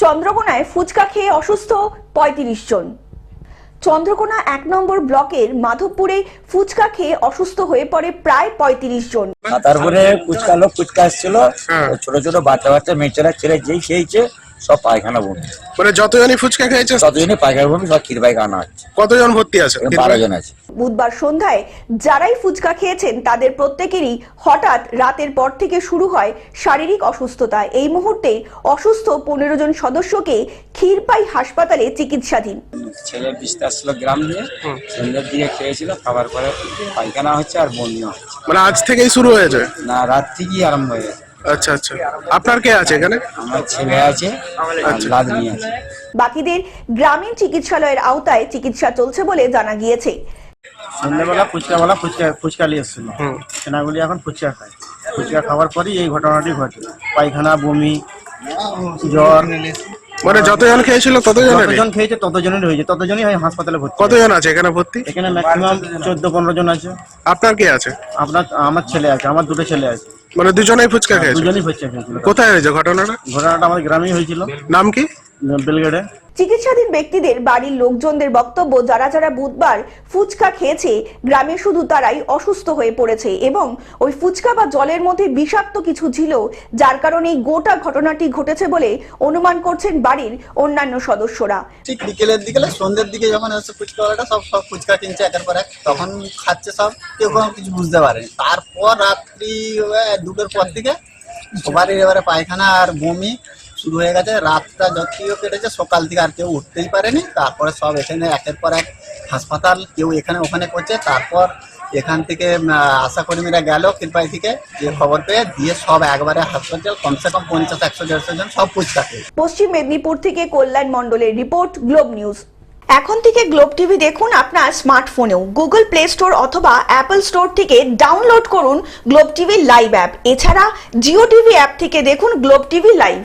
চন্দ্রকোনায় ফুচকা খেয়ে অসুস্থ ৩৫ জন। চন্দ্রকোনা ১ নম্বর ব্লকের মাধবপুরে ফুচকা খেয়ে অসুস্থ হয়ে পড়ে প্রায় ৩৫ জন। তারপরে ফুচকা লোক ফুচকা আসছিল, ছোট ছোট বাচ্চা বাচ্চা মেয়েছেরা ছেলে যেই খেয়েছে সব পায়খানা বমি। মানে যতজনই ফুচকা খেয়েছে ততজনই পায়খানা বমি, সব ক্ষীর পায়খানা আছে। কতজন ভর্তি আছে? 12 জন আছে। বুধবার সন্ধ্যায় যারাই ফুচকা খেয়েছেন তাদের প্রত্যেকেরই হঠাৎ রাতের পর থেকে শুরু হয় শারীরিক অসুস্থতা। এই মুহূর্তে অসুস্থ 15 জন সদস্যকে ক্ষীরপাই হাসপাতালে চিকিৎসাধীন। ছেলে বিস্তার ছিল গ্রাম দিয়ে, সন্ধ্যের দিকে খেয়েছিল, খাবার পরে পায়খানা হচ্ছে আর বমিও হচ্ছে। মানে আজ থেকেই শুরু হয়েছে? না, রাত থেকেই আরম্ভ হয়ে গেছে। আচ্ছা আচ্ছা, আপনার কে আছে এখানে? আমার ছেলে আছে, লাদনি আছে। বাকিদের গ্রামীণ চিকিৎসালয়ের আওতায় চিকিৎসা চলছে বলে জানা গিয়েছে। সন্ধ্যাবেলা ফুচকা নিয়ে এসেছিল, সেনাগুলি এখন ফুচকা খায়। ফুচকা খাওয়ার পরই এই ঘটনাটি ঘটে, পায়খানা, বমি, জ্বর। মানে যতজন খেয়েছিল যতজন খেয়েছে ততজনের হয়েছে, ততজনই হাসপাতালে ভর্তি। কতজন আছে এখানে ভর্তি? এখানে ম্যাক্সিমাম 14-15 জন আছে। আপনার কে আছে? আমার ছেলে আছে, আমার দুটো ছেলে আছে। মানে দুজনেই ফুচকা খেয়েছে? দুজনই ফুচকা খেয়েছিল। কোথায় হয়েছে ঘটনাটা? ঘটনাটা আমাদের গ্রামেই হয়েছিল। নাম কি? বেলগেড়ে। চিকিৎসাধীন ব্যক্তিদের বাড়ির লোকজনদের বক্তব্য, যারা যারা বুধবার ফুচকা খেয়েছে গ্রামে শুধু তারাই অসুস্থ হয়ে পড়েছে এবং ওই ফুচকা বা জলের মধ্যে বিষাক্ত কিছু ছিল, যার কারণে গোটা ঘটনাটি ঘটেছে বলে অনুমান করছেন বাড়ির অন্যান্য সদস্যরা। ঠিক সন্ধ্যের দিকে যখন হচ্ছে ফুচকাওয়ালাটা সব ফুচকা কিনছে একের পর এক, তখন খাচ্ছে সব, কেউ কিছু বুঝতে পারেনি। তারপর রাত্রি 2টোর পর থেকে সবারই এবারে পায়খানা আর বমি শুরু হয়ে গেছে। রাতটা যতটিও কেটেছে, সকাল থেকে আর কেউ উঠতেই পারেনি। তারপরে সব এখানে একের পর এক হাসপাতাল, কেউ এখানে ওখানে করছে। তারপর এখান থেকে আশাকর্মীরা গেল ক্ষীরপাই থেকে, যে খবর পেয়ে দিয়ে সব একবারে হাসপাতাল, কমসে কম 50-100-150 জন সব ফুচকা খেয়ে। পশ্চিম মেদিনীপুর থেকে কল্যাণ মণ্ডলের রিপোর্ট, গ্লোব নিউজ। এখন থেকে গ্লোব টিভি দেখুন আপনার স্মার্টফোনেও। গুগল প্লে স্টোর অথবা অ্যাপল স্টোর থেকে ডাউনলোড করুন গ্লোব টিভি লাইভ অ্যাপ। এছাড়া জিও টিভি অ্যাপ থেকে দেখুন গ্লোব টিভি লাইভ।